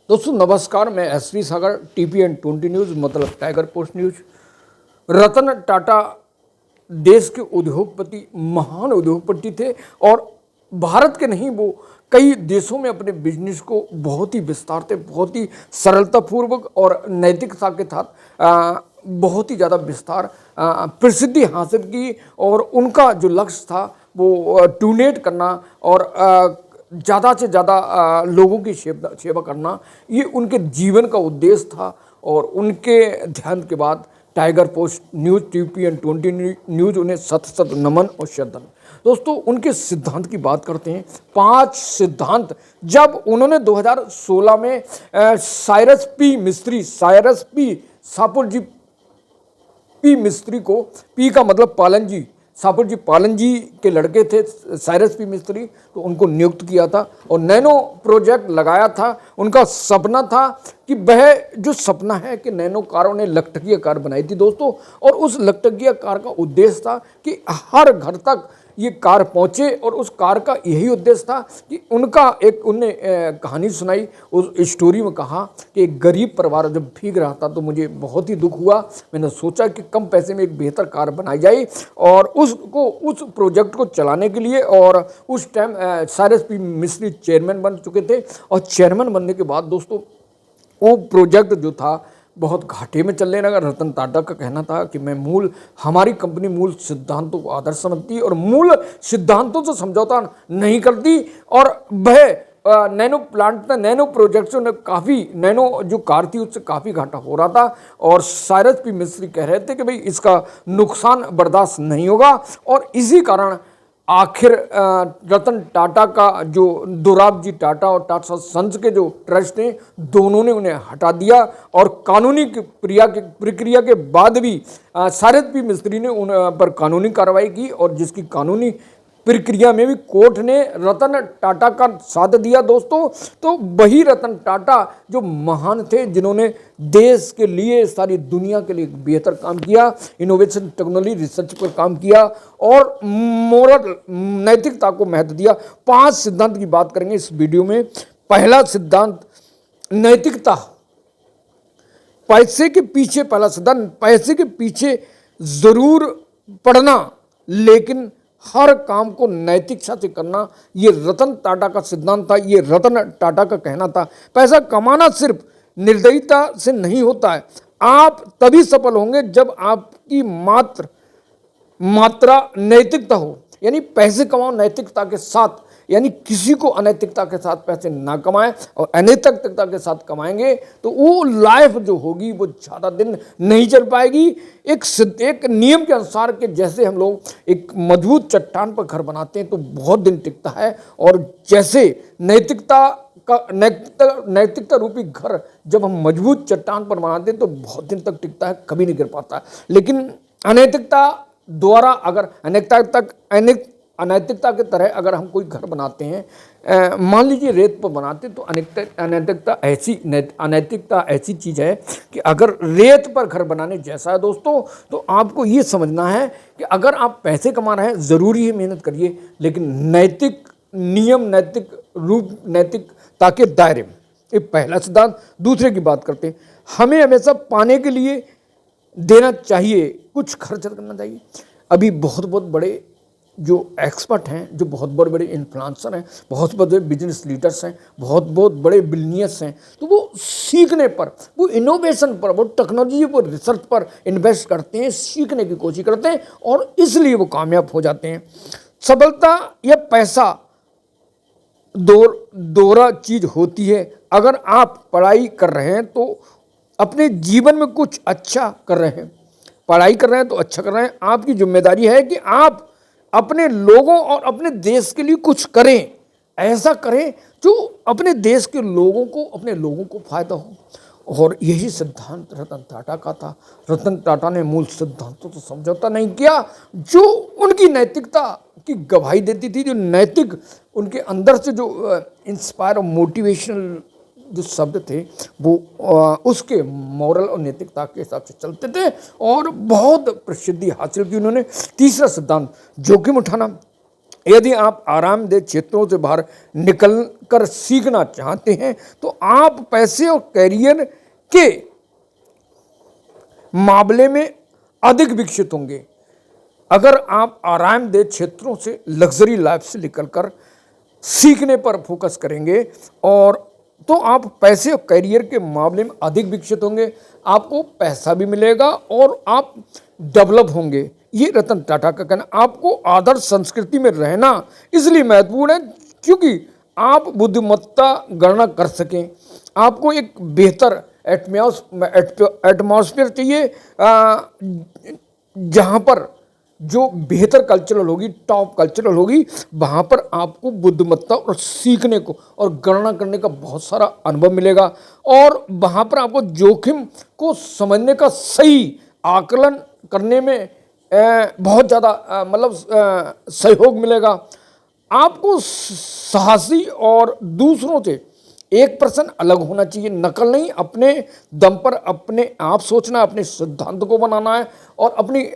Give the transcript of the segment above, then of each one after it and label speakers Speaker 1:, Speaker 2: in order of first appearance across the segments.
Speaker 1: दोस्तों नमस्कार, मैं एसवी सागर टीपीएन 20 न्यूज़ मतलब tiger post news. Ratan Tata देश के उद्योगपति, महान उद्योगपति थे और भारत के नहीं वो कई देशों में अपने बिजनेस को बहुत ही विस्तार से, बहुत ही सरलतापूर्वक और नैतिकता के साथ बहुत ही ज़्यादा विस्तार प्रसिद्धि हासिल की। और उनका जो लक्ष्य था वो डोनेट करना और ज़्यादा से ज़्यादा लोगों की सेवा करना, ये उनके जीवन का उद्देश्य था। और उनके ध्यान के बाद tiger post news, TPN 20 news उन्हें सत सत नमन और श्रद्धा। दोस्तों उनके सिद्धांत की बात करते हैं। 5 सिद्धांत जब उन्होंने 2016 में साइरस पी मिस्त्री को, पी का मतलब पालन जी, सापुर जी पालन जी के लड़के थे साइरस पी मिस्त्री, तो उनको नियुक्त किया था और नैनो प्रोजेक्ट लगाया था। उनका सपना था कि वह जो सपना है कि नैनो कारों ने लकटकिया कार बनाई थी दोस्तों, और उस लकटकिया कार का उद्देश्य था कि हर घर तक ये कार पहुँचे। और उस कार का यही उद्देश्य था कि उनने कहानी सुनाई, उस स्टोरी में कहा कि एक गरीब परिवार जब भीग रहा था तो मुझे बहुत ही दुख हुआ। मैंने सोचा कि कम पैसे में एक बेहतर कार बनाई जाए और उस प्रोजेक्ट को चलाने के लिए। और उस टाइम साइरस पी मिस्त्री चेयरमैन बन चुके थे और चेयरमैन बनने के बाद दोस्तों वो प्रोजेक्ट जो था बहुत घाटे में चलने लगा। रतन टाटा का कहना था कि हमारी कंपनी मूल सिद्धांतों को आदर्श समझती और मूल सिद्धांतों से समझौता नहीं करती। और वह नैनो प्रोजेक्ट से काफ़ी, नैनो जो कार थी उससे काफ़ी घाटा हो रहा था और साइरस पी मिस्त्री कह रहे थे कि भाई इसका नुकसान बर्दाश्त नहीं होगा। और इसी कारण आखिर रतन टाटा का जो दोराबजी टाटा और टाटा सन्स के जो ट्रस्ट हैं, दोनों ने उन्हें हटा दिया। और कानूनी प्रक्रिया के बाद भी साइरस पी मिस्त्री ने उन पर कानूनी कार्रवाई की और जिसकी कानूनी प्रक्रिया में भी कोर्ट ने रतन टाटा का साथ दिया दोस्तों। तो वही रतन टाटा जो महान थे, जिन्होंने देश के लिए, सारी दुनिया के लिए बेहतर काम किया, इनोवेशन, टेक्नोलॉजी, रिसर्च पर काम किया और मोरल, नैतिकता को महत्व दिया। 5 सिद्धांत की बात करेंगे इस वीडियो में। पहला सिद्धांत नैतिकता। पहला सिद्धांत, पैसे के पीछे जरूर पड़ना लेकिन हर काम को नैतिकता से करना, ये रतन टाटा का सिद्धांत था, ये रतन टाटा का कहना था। पैसा कमाना सिर्फ निर्दयता से नहीं होता है। आप तभी सफल होंगे जब आपकी मात्रा नैतिकता हो। यानी पैसे कमाओ नैतिकता के साथ, यानी किसी को अनैतिकता के साथ पैसे ना कमाएं और अनैतिकता के साथ कमाएंगे तो वो लाइफ जो होगी वो ज़्यादा दिन नहीं चल पाएगी। एक नियम के अनुसार के जैसे हम लोग एक मजबूत चट्टान पर घर बनाते हैं तो बहुत दिन टिकता है, और जैसे नैतिकता रूपी घर जब हम मजबूत चट्टान पर बनाते हैं तो बहुत दिन तक टिकता है, कभी नहीं गिर पाता। लेकिन अनैतिकता द्वारा अगर अनैतिकता की तरह अगर हम कोई घर बनाते हैं, मान लीजिए रेत पर बनाते हैं, तो अनैतिकता ऐसी चीज़ है कि अगर रेत पर घर बनाने जैसा है दोस्तों, तो आपको ये समझना है कि अगर आप पैसे कमा रहे हैं ज़रूरी है मेहनत करिए, लेकिन नैतिक नियम, नैतिकता के दायरे में। ये पहला सिद्धांत। दूसरे की बात करते हैं, हमें हमेशा पाने के लिए देना चाहिए, कुछ खर्च करना चाहिए। अभी बहुत बड़े जो एक्सपर्ट हैं, जो बहुत बड़े इन्फ्लुएंसर हैं, बहुत बड़े बिजनेस लीडर्स हैं, बहुत बड़े बिजनेस हैं, तो वो सीखने पर, वो इनोवेशन पर, वो टेक्नोलॉजी पर, रिसर्च पर इन्वेस्ट करते हैं, सीखने की कोशिश करते हैं और इसलिए वो कामयाब हो जाते हैं। सफलता या पैसा दोहरा चीज होती है। अगर आप पढ़ाई कर रहे हैं तो अपने जीवन में कुछ अच्छा कर रहे हैं, पढ़ाई कर रहे हैं तो अच्छा कर रहे हैं। आपकी जिम्मेदारी है कि आप अपने लोगों और अपने देश के लिए कुछ करें, ऐसा करें जो अपने देश के अपने लोगों को फायदा हो। और यही सिद्धांत रतन टाटा का था। रतन टाटा ने मूल सिद्धांतों से समझौता नहीं किया, जो उनकी नैतिकता की गवाही देती थी, जो नैतिक उनके अंदर से जो इंस्पायर और मोटिवेशनल जो शब्द थे वो उसके मॉरल और नैतिकता के हिसाब से चलते थे और बहुत प्रसिद्धि हासिल की उन्होंने। तीसरा सिद्धांत, जोखिम उठाना। यदि आप आरामदेह क्षेत्रों से बाहर निकलकर सीखना चाहते हैं तो आप पैसे और करियर के मामले में अधिक विकसित होंगे। अगर आप आरामदेह क्षेत्रों से लग्जरी लाइफ से निकलकर सीखने पर फोकस करेंगे और तो आप पैसे और करियर के मामले में अधिक विकसित होंगे, आपको पैसा भी मिलेगा और आप डेवलप होंगे। ये रतन टाटा का कहना। आपको आदर्श संस्कृति में रहना इसलिए महत्वपूर्ण है क्योंकि आप बुद्धिमत्ता गणना कर सकें। आपको एक बेहतर एटमॉस्फेयर चाहिए जहाँ पर जो बेहतर कल्चरल होगी, टॉप कल्चरल होगी, वहाँ पर आपको बुद्धिमत्ता और सीखने को और गणना करने का बहुत सारा अनुभव मिलेगा और वहाँ पर आपको जोखिम को समझने का सही आकलन करने में बहुत ज़्यादा सहयोग मिलेगा। आपको साहसी और दूसरों से 1% अलग होना चाहिए, नकल नहीं, अपने दम पर अपने आप सोचना, अपने सिद्धांत को बनाना है और अपनी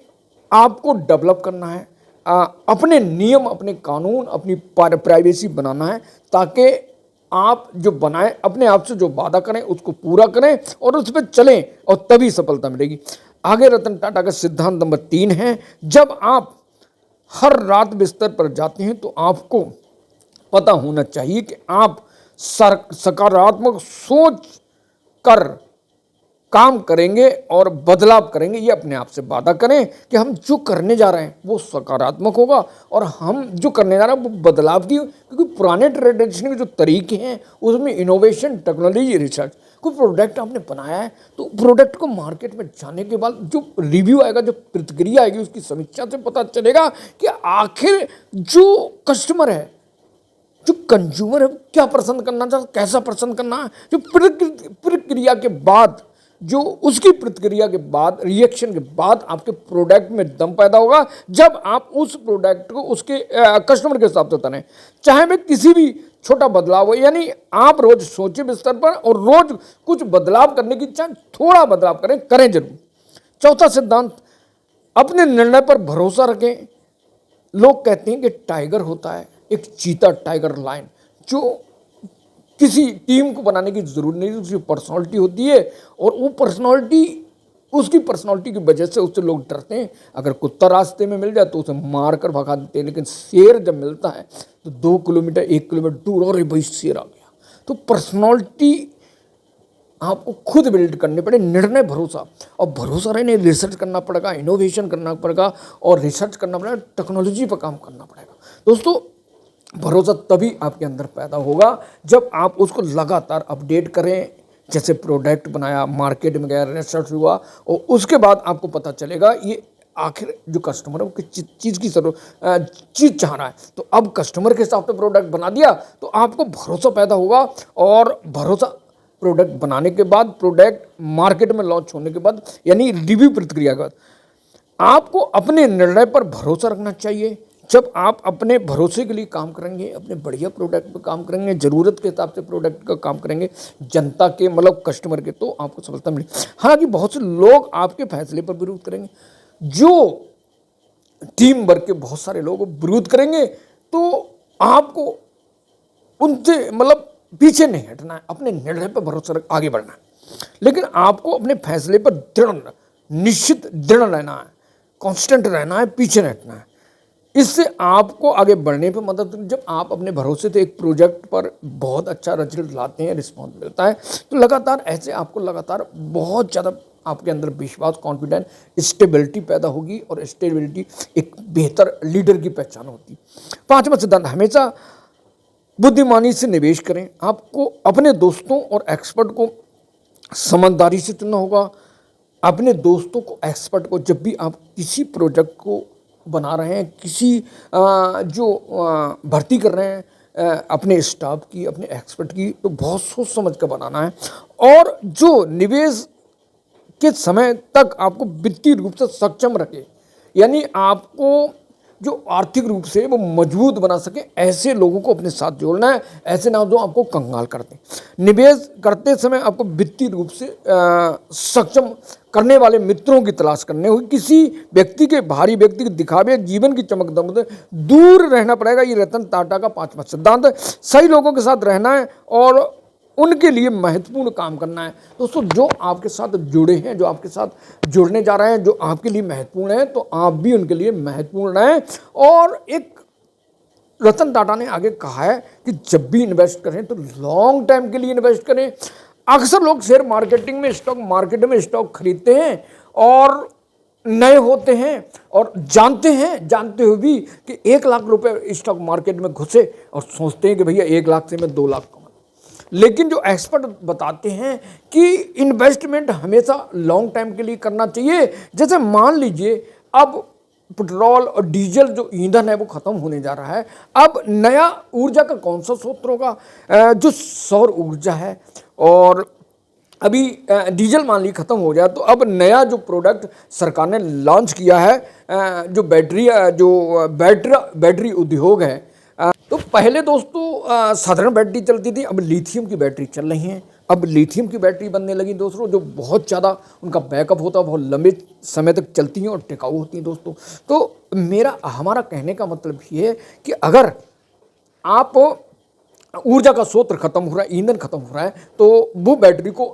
Speaker 1: आपको डेवलप करना है, अपने नियम, अपने कानून, अपनी प्राइवेसी बनाना है ताकि आप जो बनाएं अपने आप से जो वादा करें उसको पूरा करें और उस पर चलें और तभी सफलता मिलेगी। आगे रतन टाटा का सिद्धांत नंबर 3 है, जब आप हर रात बिस्तर पर जाते हैं तो आपको पता होना चाहिए कि आप सकारात्मक सोच कर काम करेंगे और बदलाव करेंगे। ये अपने आप से वादा करें कि हम जो करने जा रहे हैं वो सकारात्मक होगा और हम जो करने जा रहे हैं वो बदलाव की, क्योंकि पुराने ट्रेडिशन के जो तरीके हैं उसमें इनोवेशन, टेक्नोलॉजी, रिसर्च, कोई प्रोडक्ट आपने बनाया है तो प्रोडक्ट को मार्केट में जाने के बाद जो रिव्यू आएगा, जो प्रतिक्रिया आएगी, उसकी समीक्षा से पता चलेगा कि आखिर जो कस्टमर है, जो कंज्यूमर है, क्या पसंद करना चाहता, कैसा पसंद करना है। जो प्रतिक्रिया के बाद, जो उसकी प्रतिक्रिया के बाद, रिएक्शन के बाद आपके प्रोडक्ट में दम पैदा होगा जब आप उस प्रोडक्ट को उसके कस्टमर के हिसाब से उतारें, चाहे में किसी भी छोटा बदलाव हो। यानी आप रोज सोचे बिस्तर पर और रोज कुछ बदलाव करने की इच्छा, थोड़ा बदलाव करें जरूर। चौथा सिद्धांत, अपने निर्णय पर भरोसा रखें। लोग कहते हैं कि टाइगर होता है एक चीता, टाइगर लायन, जो किसी टीम को बनाने की जरूरत नहीं, उसकी पर्सनालिटी होती है और वो पर्सनालिटी, उसकी पर्सनालिटी की वजह से उससे लोग डरते हैं। अगर कुत्ता रास्ते में मिल जाए तो उसे मार कर भगा देते हैं, लेकिन शेर जब मिलता है तो 2 किलोमीटर 1 किलोमीटर दूर, और भाई शेर आ गया। तो पर्सनालिटी आपको खुद बिल्ड करने पड़े, निर्णय, भरोसा, और भरोसा रहने रिसर्च करना पड़ेगा, इनोवेशन करना पड़ेगा और रिसर्च करना पड़ेगा, टेक्नोलॉजी पर काम करना पड़ेगा। दोस्तों, भरोसा तभी आपके अंदर पैदा होगा जब आप उसको लगातार अपडेट करें। जैसे प्रोडक्ट बनाया, मार्केट में गया, रिसर्च हुआ और उसके बाद आपको पता चलेगा ये आखिर जो कस्टमर है वो किस चीज़ की चीज़ चाह रहा है। तो अब कस्टमर के हिसाब से प्रोडक्ट बना दिया तो आपको भरोसा पैदा होगा और भरोसा प्रोडक्ट बनाने के बाद, प्रोडक्ट मार्केट में लॉन्च होने के बाद, यानी रिव्यू प्रतिक्रिया के बाद, आपको अपने निर्णय पर भरोसा रखना चाहिए। जब आप अपने भरोसे के लिए काम करेंगे, अपने बढ़िया प्रोडक्ट पे काम करेंगे, ज़रूरत के हिसाब से प्रोडक्ट का काम करेंगे, जनता के कस्टमर के, तो आपको सफलता मिलेगी। हालांकि बहुत से लोग आपके फैसले पर विरोध करेंगे, जो टीम वर्क के बहुत सारे लोग विरोध करेंगे, तो आपको उनसे पीछे नहीं हटना है, अपने निर्णय पर भरोसा रख आगे बढ़ना है। लेकिन आपको अपने फैसले पर निश्चित दृढ़ रहना है, कांस्टेंट रहना है, पीछे नहीं हटना है। इससे आपको आगे बढ़ने पर मदद। जब आप अपने भरोसे से एक प्रोजेक्ट पर बहुत अच्छा रिजल्ट लाते हैं, रिस्पॉन्स मिलता है, तो लगातार ऐसे आपको लगातार बहुत ज़्यादा आपके अंदर विश्वास, कॉन्फिडेंस, स्टेबिलिटी पैदा होगी और स्टेबिलिटी एक बेहतर लीडर की पहचान होती है। 5वां सिद्धांत, हमेशा बुद्धिमानी से निवेश करें। आपको अपने दोस्तों और एक्सपर्ट को समझदारी से चुनना होगा। अपने दोस्तों को, एक्सपर्ट को, जब भी आप किसी प्रोजेक्ट को बना रहे हैं, किसी भर्ती कर रहे हैं अपने स्टाफ की, अपने एक्सपर्ट की, तो बहुत सोच समझ कर बनाना है। और जो निवेश के समय तक आपको वित्तीय रूप से सक्षम रखे, यानी आपको जो आर्थिक रूप से वो मजबूत बना सके, ऐसे लोगों को अपने साथ जोड़ना है, ऐसे ना जो आपको कंगाल कर दें। निवेश करते समय आपको वित्तीय रूप से सक्षम करने वाले मित्रों की तलाश करनी होगी। किसी व्यक्ति के भारी व्यक्ति के दिखावे, जीवन की चमक दमक से दूर रहना पड़ेगा। ये रतन टाटा का 5वां सिद्धांत है। सही लोगों के साथ रहना है और उनके लिए महत्वपूर्ण काम करना है। दोस्तों, जो आपके साथ जुड़े हैं, जो आपके साथ जुड़ने जा रहे हैं, जो आपके लिए महत्वपूर्ण है, तो आप भी उनके लिए महत्वपूर्ण हैं। और एक रतन टाटा ने आगे कहा है कि जब भी इन्वेस्ट करें तो लॉन्ग टाइम के लिए इन्वेस्ट करें। अक्सर लोग शेयर मार्केटिंग में, स्टॉक मार्केट में स्टॉक खरीदते हैं और नए होते हैं और जानते हुए भी कि 1 लाख रुपए स्टॉक मार्केट में घुसे और सोचते हैं कि भैया 1 लाख से मैं 2 लाख कमा। लेकिन जो एक्सपर्ट बताते हैं कि इन्वेस्टमेंट हमेशा लॉन्ग टाइम के लिए करना चाहिए। जैसे मान लीजिए अब पेट्रोल और डीजल जो ईंधन है वो खत्म होने जा रहा है। अब नया ऊर्जा का कौन सा स्रोत होगा? जो सौर ऊर्जा है। और अभी डीजल मान ली खत्म हो जाए तो अब नया जो प्रोडक्ट सरकार ने लॉन्च किया है, जो बैटरी उद्योग है। तो पहले दोस्तों साधारण बैटरी चलती थी, अब लिथियम की बैटरी चल रही हैं। अब लिथियम की बैटरी बनने लगी दोस्तों, जो बहुत ज़्यादा उनका बैकअप होता है, बहुत लंबे समय तक चलती हैं और टिकाऊ होती हैं दोस्तों। तो हमारा कहने का मतलब ये है कि अगर आप ऊर्जा का स्रोत खत्म हो रहा है, ईंधन खत्म हो रहा है, तो वो बैटरी को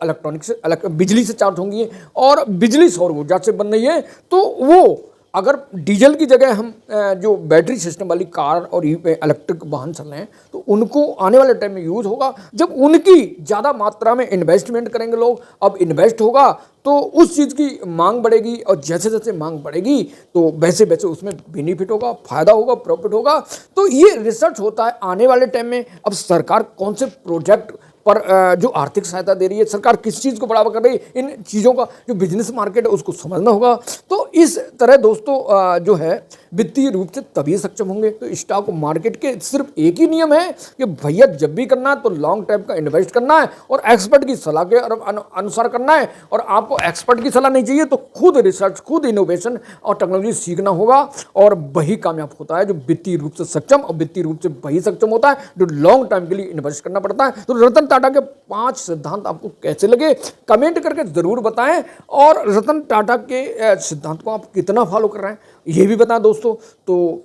Speaker 1: बिजली से चार्ज होंगी और बिजली सौर ऊर्जा से बन रही है। तो वो अगर डीजल की जगह हम जो बैटरी सिस्टम वाली कार और इलेक्ट्रिक वाहन चल रहे हैं तो उनको आने वाले टाइम में यूज होगा। जब उनकी ज़्यादा मात्रा में इन्वेस्टमेंट करेंगे लोग, अब इन्वेस्ट होगा तो उस चीज़ की मांग बढ़ेगी और जैसे जैसे मांग बढ़ेगी तो वैसे वैसे उसमें बेनिफिट होगा, फायदा होगा, प्रॉफिट होगा। तो ये रिसर्च होता है आने वाले टाइम में। अब सरकार कौन से प्रोजेक्ट पर जो आर्थिक सहायता दे रही है, सरकार किस चीज़ को बढ़ावा कर रही है, इन चीज़ों का जो बिजनेस मार्केट है उसको समझना होगा। तो इस तरह दोस्तों जो है वित्तीय रूप से तभी सक्षम होंगे। तो स्टॉक मार्केट के सिर्फ एक ही नियम है कि भैया जब भी करना है तो लॉन्ग टाइम का इन्वेस्ट करना है और एक्सपर्ट की सलाह के अनुसार करना है। और आपको एक्सपर्ट की सलाह नहीं चाहिए तो खुद रिसर्च, खुद इनोवेशन और टेक्नोलॉजी सीखना होगा और वही कामयाब होता है जो वित्तीय रूप से सक्षम, और वित्तीय रूप से वही सक्षम होता है जो लॉन्ग टाइम के लिए इन्वेस्ट करना पड़ता है। तो रतन टाटा के 5 सिद्धांत आपको कैसे लगे कमेंट करके जरूर बताएं, और रतन टाटा के सिद्धांत को आप कितना फॉलो कर रहे हैं ये भी बताएं दोस्तों। तो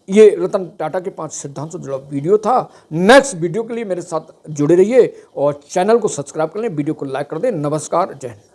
Speaker 1: ये रतन टाटा के 5 सिद्धांत से जुड़ा वीडियो था। नेक्स्ट वीडियो के लिए मेरे साथ जुड़े रहिए और चैनल को सब्सक्राइब कर लें, वीडियो को लाइक कर दें। नमस्कार, जय हिंद।